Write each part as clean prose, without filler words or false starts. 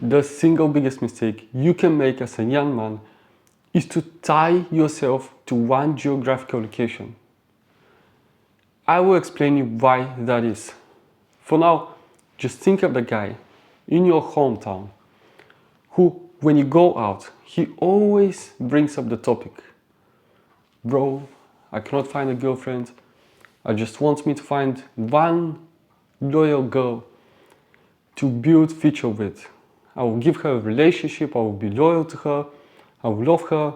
the single biggest mistake you can make as a young man is to tie yourself to one geographical location. I will explain you why that is. For now, just think of the guy in your hometown who, when you go out, he always brings up the topic. Bro, I cannot find a girlfriend. I just want me to find one loyal girl to build future with. I will give her a relationship, I will be loyal to her, I will love her.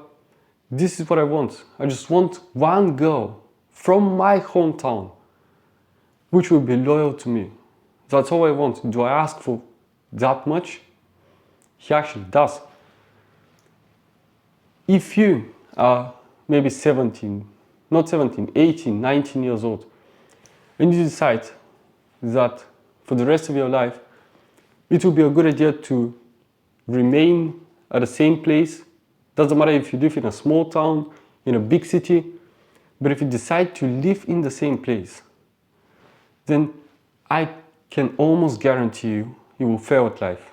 This is what I want. I just want one girl from my hometown which will be loyal to me. That's all I want. Do I ask for that much? He actually does. If you are maybe 18, 19 years old, and you decide that for the rest of your life, it will be a good idea to remain at the same place. Doesn't matter if you live in a small town, in a big city, but if you decide to live in the same place, then I can almost guarantee you will fail at life.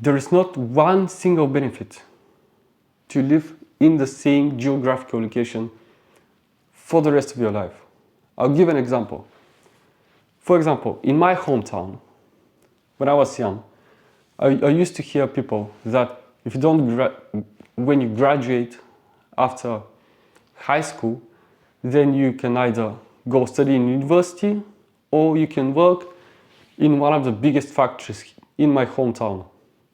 There is not one single benefit to live in the same geographical location for the rest of your life. I'll give an example. For example, in my hometown, when I was young, I used to hear people that if you don't when you graduate after high school, then you can either go study in university or you can work in one of the biggest factories in my hometown,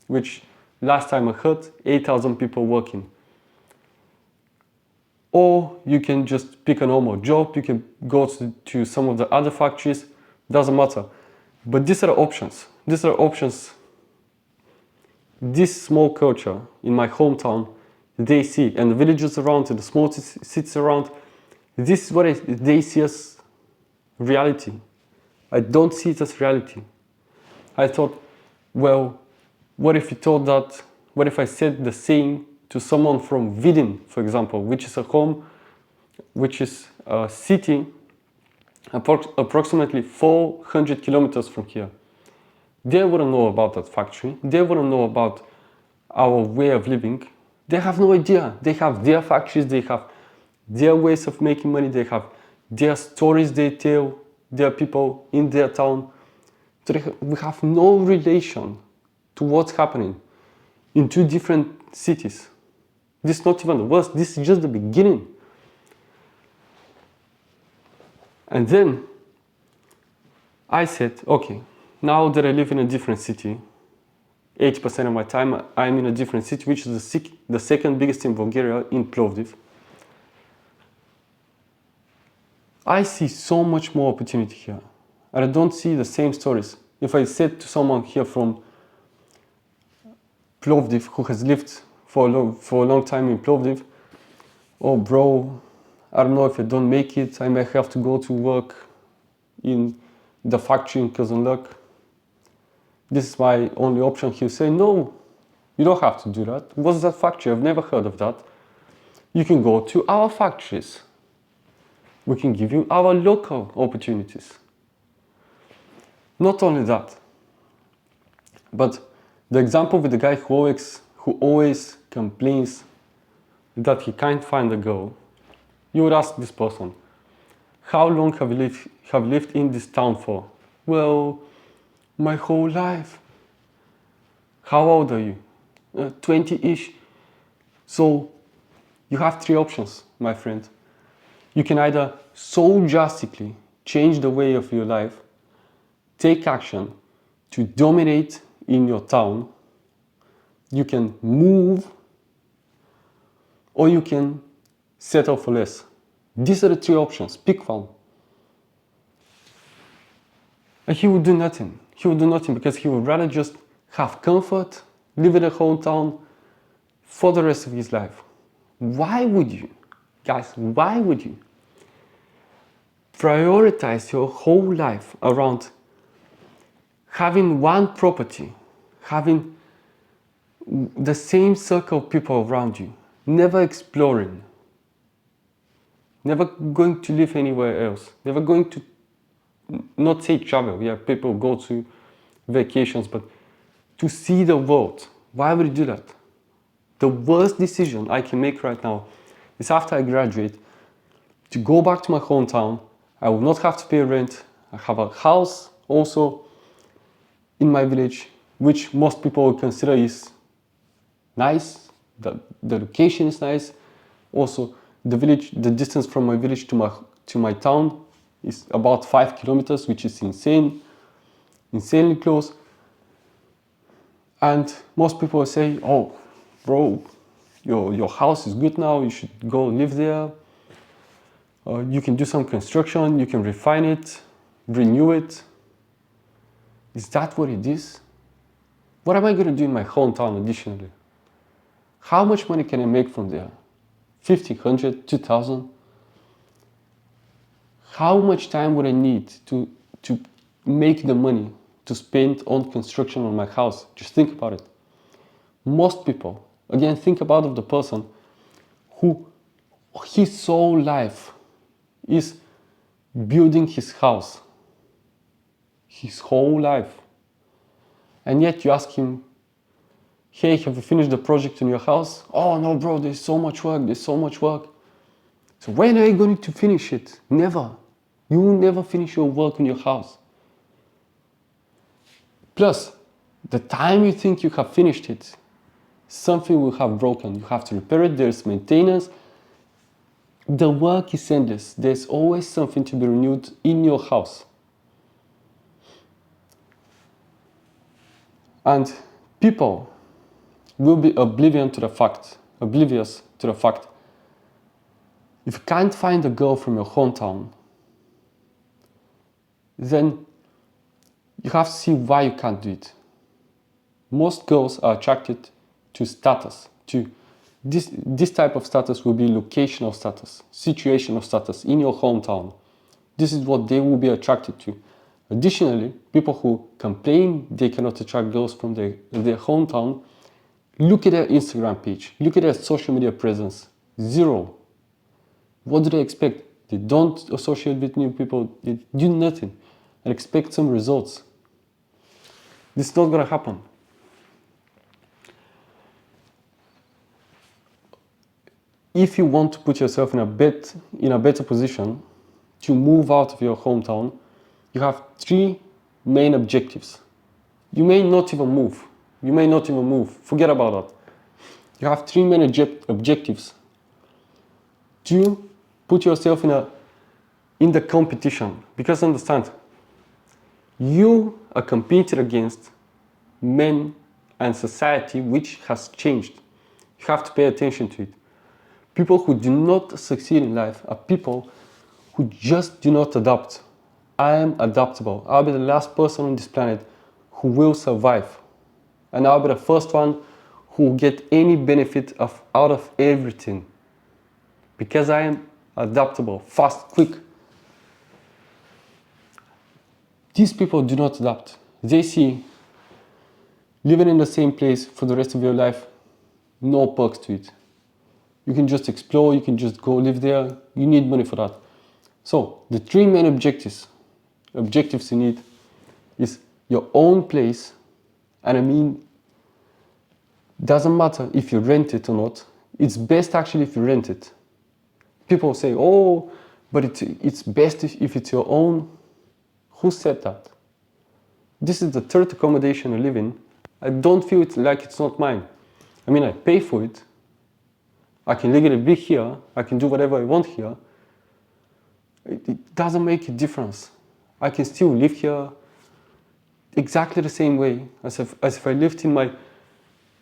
which last time I heard, 8,000 people working. Or you can just pick a normal job, you can go to some of the other factories, doesn't matter. But these are the options. These are the options this small culture in my hometown, they see, and the villages around, and the small cities around, this is what they see as reality. I don't see it as reality. I thought, well, what if you told that, what if I said the same to someone from Vidin, for example, which is a city approximately 400 kilometers from here. They wouldn't know about that factory. They wouldn't know about our way of living. They have no idea. They have their factories, they have their ways of making money, they have their stories they tell, their people in their town. So we have no relation to what's happening in two different cities. This is not even the worst, this is just the beginning. And then I said, okay, now that I live in a different city, 80% of my time I'm in a different city, which is the second biggest in Bulgaria, in Plovdiv. I see so much more opportunity here, and I don't see the same stories. If I said to someone here from Plovdiv who has lived for a long time in Plovdiv, oh bro, I don't know, if I don't make it, I may have to go to work in the factory in Kazanlak. This is my only option. He'll say, no, you don't have to do that. What's that factory? I've never heard of that. You can go to our factories. We can give you our local opportunities. Not only that, but the example with the guy who always complains that he can't find a girl, you would ask this person, how long have you lived in this town for? Well, my whole life. How old are you? 20-ish. So you have three options, my friend. You can either so drastically change the way of your life, take action to dominate in your town, you can move, or you can settle for less. These are the three options. Pick one. And he would do nothing. He would do nothing because he would rather just have comfort, live in a hometown for the rest of his life. Why would you, guys, why would you prioritize your whole life around having one property, having the same circle of people around you, never exploring, never going to live anywhere else, never going to, not say travel, yeah, people go to vacations, but to see the world. Why would you do that? The worst decision I can make right now is after I graduate to go back to my hometown. I will not have to pay rent. I have a house also in my village, which most people would consider is nice. The location is nice. Also, the distance from my village to my town is about 5 kilometers, which is insanely close. And most people say, "Oh, bro, your house is good now. You should go live there. You can do some construction. You can refine it, renew it." Is that what it is? What am I going to do in my hometown additionally? How much money can I make from there? 50, 100, 2,000? How much time would I need to make the money to spend on construction on my house? Just think about it. Most people, again, think about the person who his whole life is building his house. His whole life. And yet you ask him, "Hey, have you finished the project in your house?" "Oh no, bro, there's so much work. So when are you going to finish it? Never. You will never finish your work in your house. Plus, the time you think you have finished it, something will have broken. You have to repair it, there's maintenance. The work is endless. There's always something to be renewed in your house. And people will be oblivious to the fact, if you can't find a girl from your hometown, then you have to see why you can't do it. Most girls are attracted to status, to this type of status will be locational status, situational status in your hometown. This is what they will be attracted to. Additionally, people who complain they cannot attract girls from their hometown, look at their Instagram page, look at their social media presence, 0. What do they expect? They don't associate with new people, they do nothing and expect some results. This is not going to happen. If you want to put yourself in a better position to move out of your hometown, you have 3 main objectives. You may not even move. Forget about that. You have 3 main objectives to put yourself in the competition. Because understand, you are competing against men and society which has changed. You have to pay attention to it. People who do not succeed in life are people who just do not adapt. I am adaptable. I'll be the last person on this planet who will survive. And I'll be the first one who will get any benefit out of everything. Because I am adaptable, fast, quick. These people do not adapt. They see living in the same place for the rest of your life, no perks to it. You can just explore, you can just go live there. You need money for that. So the 3 main objectives you need is your own place. And I mean, doesn't matter if you rent it or not. It's best actually if you rent it. People say, "Oh, but it's best if it's your own." Who said that? This is the 3rd accommodation I live in. I don't feel like it's not mine. I mean, I pay for it. I can legally be here. I can do whatever I want here. It doesn't make a difference. I can still live here exactly the same way as if I lived in my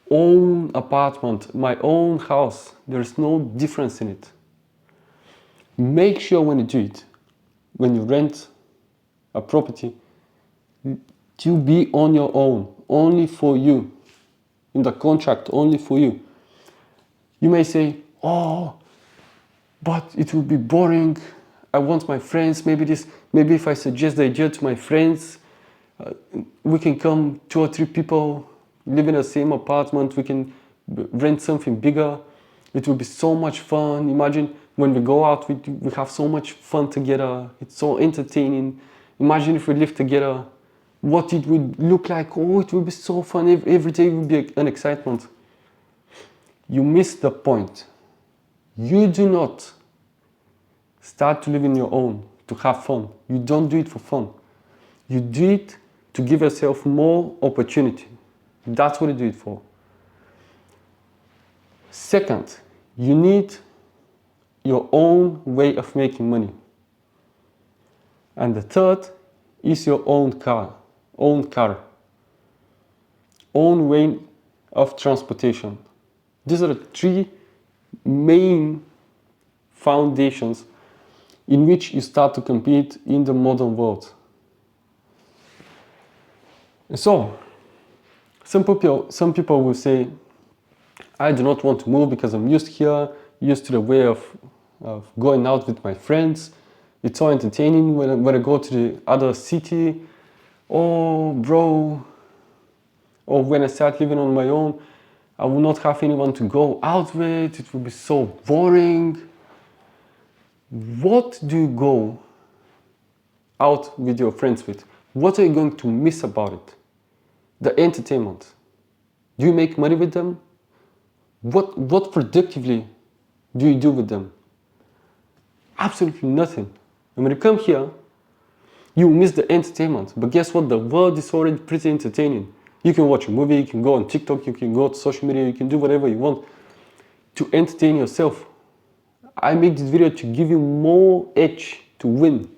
own apartment, my own house. There's no difference in it. Make sure when you do it, when you rent a property, to be on your own, only for you, in the contract, only for you. You may say, "Oh, but it will be boring. I want my friends. Maybe if I suggest the idea to my friends, we can come 2 or 3 people, live in the same apartment. We can rent something bigger. It will be so much fun. Imagine when we go out, we have so much fun together. It's so entertaining. Imagine if we live together. what it would look like. Oh, it would be so fun, every day would be an excitement. You miss the point. You do not start to live in your own, to have fun. You don't do it for fun. You do it to give yourself more opportunity. That's what you do it for. Second, you need your own way of making money. And the third is your own car, own way of transportation. These are the three main foundations in which you start to compete in the modern world. And so, some people will say, I do not want to move because I'm used here, used to the way of going out with my friends. It's so entertaining when I go to the other city. Oh, bro. Or when I start living on my own, I will not have anyone to go out with. It will be so boring. What do you go out with your friends with? What are you going to miss about it? The entertainment. Do you make money with them? What productively do you do with them? Absolutely nothing. And when you come here, you miss the entertainment. But guess what? The world is already pretty entertaining. You can watch a movie, you can go on TikTok, you can go to social media, you can do whatever you want to entertain yourself. I make this video to give you more edge to win.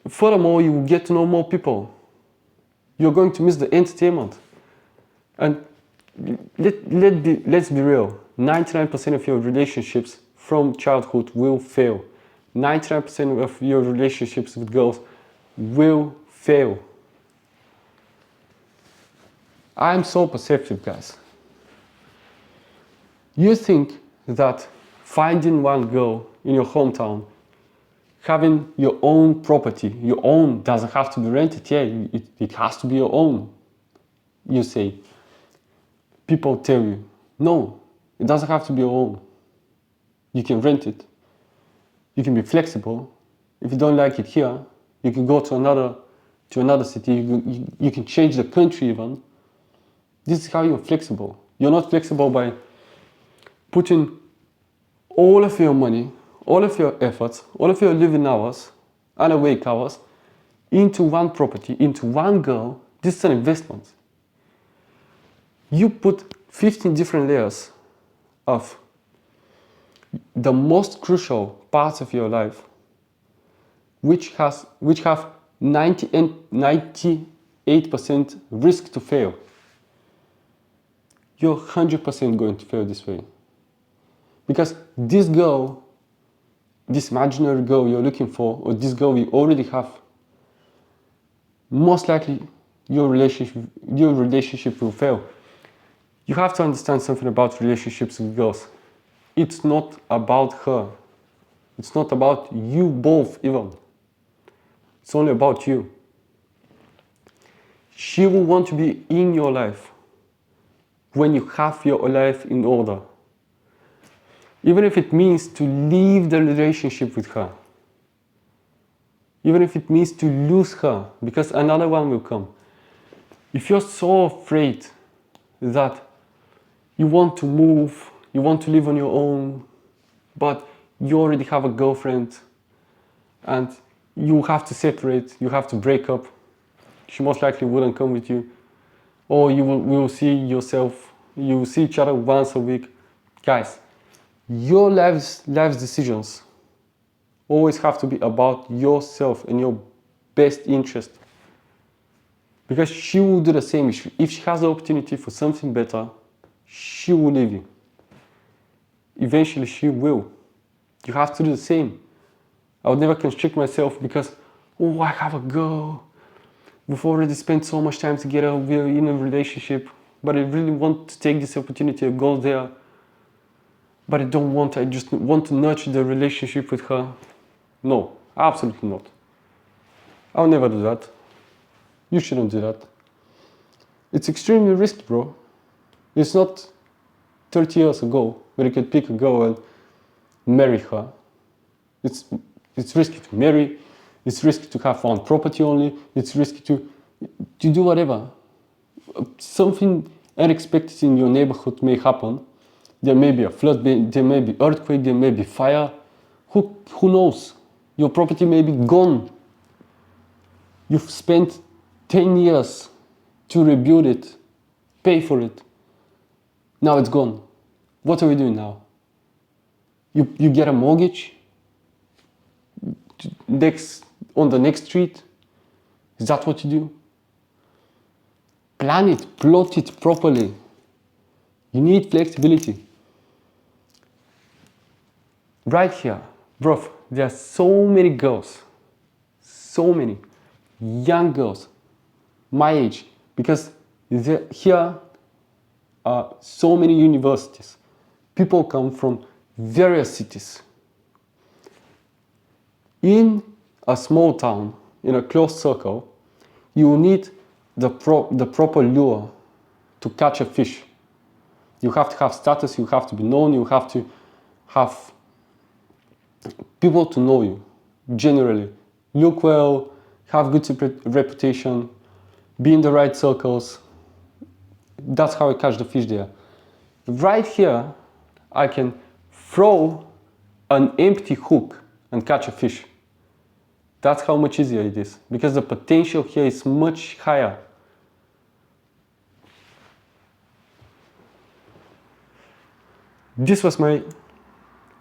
Furthermore, you will get to know more people. You're going to miss the entertainment. And let's be real. 99% of your relationships from childhood will fail. 99% of your relationships with girls will fail. I'm so perceptive, guys. You think that finding one girl in your hometown, having your own property, your own doesn't have to be rented, yeah, it has to be your own, you say. People tell you, no, it doesn't have to be your own. You can rent it. You can be flexible. If you don't like it here, you can go to another city. You can change the country even. This is how you're flexible. You're not flexible by putting all of your money, all of your efforts, all of your living hours and awake hours into one property, into one girl. This is an investment. You put 15 different layers of the most crucial parts of your life, which have 98% risk to fail. You're 100% going to fail this way. Because this girl, this imaginary girl you're looking for, or this girl you already have, most likely your relationship will fail. You have to understand something about relationships with girls. It's not about her. It's not about you both even. It's only about you. She will want to be in your life when you have your life in order. Even if it means to leave the relationship with her. Even if it means to lose her, because another one will come. If you're so afraid that you want to move, you want to live on your own, but you already have a girlfriend and you have to separate, you have to break up, she most likely wouldn't come with you, or you will see each other once a week. Guys, your life's decisions always have to be about yourself and your best interest. Because she will do the same. If she has the opportunity for something better, she will leave you. Eventually she will. You have to do the same. I would never constrict myself because, oh, I have a girl. We've already spent so much time together, we're in a relationship, but I really want to take this opportunity to go there. But I just want to nurture the relationship with her. No, absolutely not. I'll never do that. You shouldn't do that. It's extremely risky, bro. It's not 30 years ago where you could pick a girl and marry her. It's risky to marry, It's risky to have one property only. It's risky to do whatever. Something unexpected in your neighborhood may happen. There may be a flood, there may be earthquake, there may be fire. Who knows? Your property may be gone. You've spent 10 years to rebuild it, pay for it. Now it's gone. What are we doing now? You get a mortgage on the next street? Is that what you do? Plan it, plot it properly. You need flexibility. Right here, bro, there are so many girls, so many young girls, my age, because here are so many universities. People come from various cities. In a small town, in a closed circle, you need the proper lure to catch a fish. You have to have status, you have to be known, you have to have people to know you, generally. Look well, have good reputation, be in the right circles. That's how I catch the fish there. Right here, I can throw an empty hook and catch a fish. That's how much easier it is, because the potential here is much higher. This was my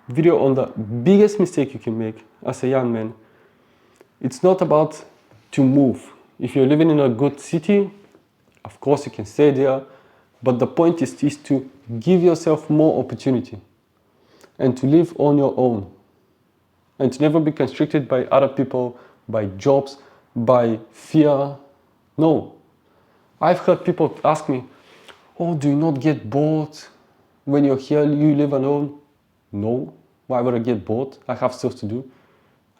video on the biggest mistake you can make as a young man. It's not about to move. If you're living in a good city, of course you can stay there, but the point is to give yourself more opportunity and to live on your own and to never be constricted by other people, by jobs, by fear. No. I've heard people ask me, oh, do you not get bored when you're here, you live alone? No. Why would I get bored? I have stuff to do.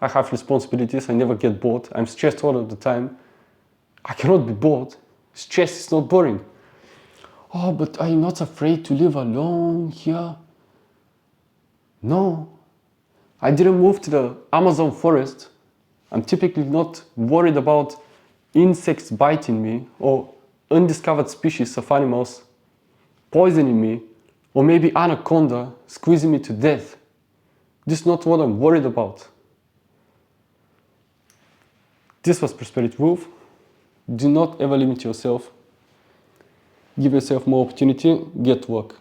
I have responsibilities. I never get bored. I'm stressed all of the time. I cannot be bored. Stress is not boring. Oh, but are you not afraid to live alone here? No. I didn't move to the Amazon forest. I'm typically not worried about insects biting me or undiscovered species of animals poisoning me, or maybe anaconda squeezing me to death. This is not what I'm worried about. This was Prosperity Wolff. Do not ever limit yourself. Give yourself more opportunity, get work.